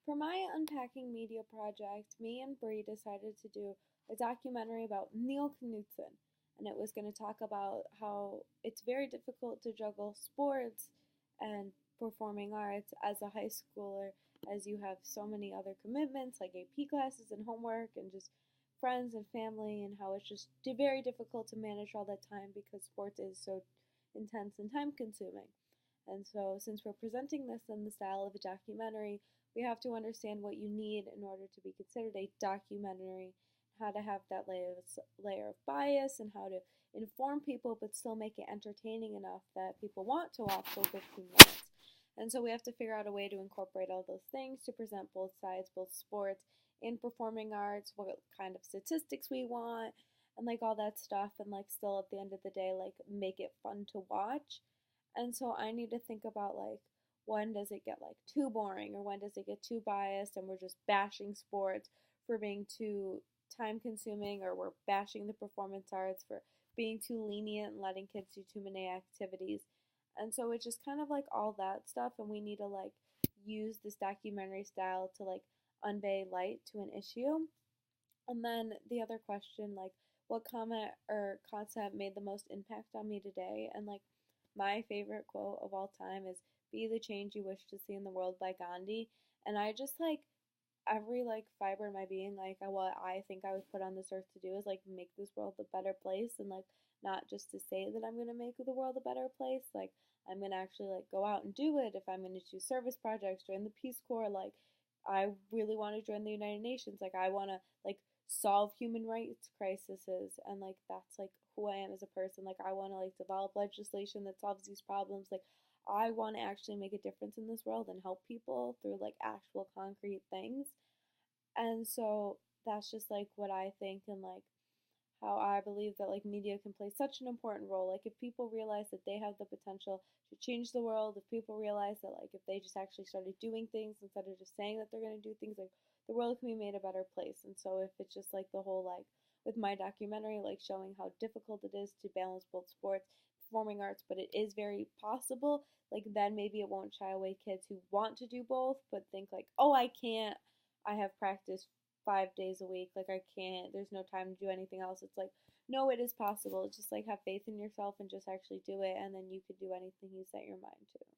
For my unpacking media project, me and Bree decided to do a documentary about Neil Knudsen. And it was going to talk about how it's very difficult to juggle sports and performing arts as a high schooler, as you have so many other commitments like AP classes and homework and just friends and family, and how it's just very difficult to manage all that time because sports is so intense and time consuming. And so, since we're presenting this in the style of a documentary, we have to understand what you need in order to be considered a documentary, how to have that layer of bias, and how to inform people but still make it entertaining enough that people want to watch those 15 minutes. And so we have to figure out a way to incorporate all those things to present both sides, both sports and performing arts, what kind of statistics we want, and like all that stuff, and like still at the end of the day, like make it fun to watch. And so I need to think about like when does it get like too boring or when does it get too biased and we're just bashing sports for being too time consuming, or we're bashing the performance arts for being too lenient and letting kids do too many activities. And so it's just kind of like all that stuff, and we need to like use this documentary style to like unveil light to an issue. And then the other question, like, what comment or concept made the most impact on me today? And like, my favorite quote of all time is "Be the change you wish to see in the world" by Gandhi. And I just like every like fiber in my being, like what I think I was put on this earth to do is like make this world a better place, and like not just to say that I'm gonna make the world a better place. Like I'm gonna actually like go out and do it. If I'm gonna do service projects, join the Peace Corps, like I really want to join the United Nations. Like I want to like solve human rights crises, and like that's like who I am as a person. Like I want to like develop legislation that solves these problems. Like I want to actually make a difference in this world and help people through like actual concrete things. And so that's just like what I think, and like how I believe that like media can play such an important role. Like if people realize that they have the potential to change the world, if people realize that like if they just actually started doing things instead of just saying that they're going to do things, like the world can be made a better place. And so if it's just like the whole like with my documentary, like showing how difficult it is to balance both sports, performing arts, but it is very possible, like then maybe it won't shy away kids who want to do both but think like, oh, I can't, I have practice 5 days a week, like I can't, there's no time to do anything else. It's like, no, it is possible. Just like have faith in yourself and just actually do it, and then you could do anything you set your mind to.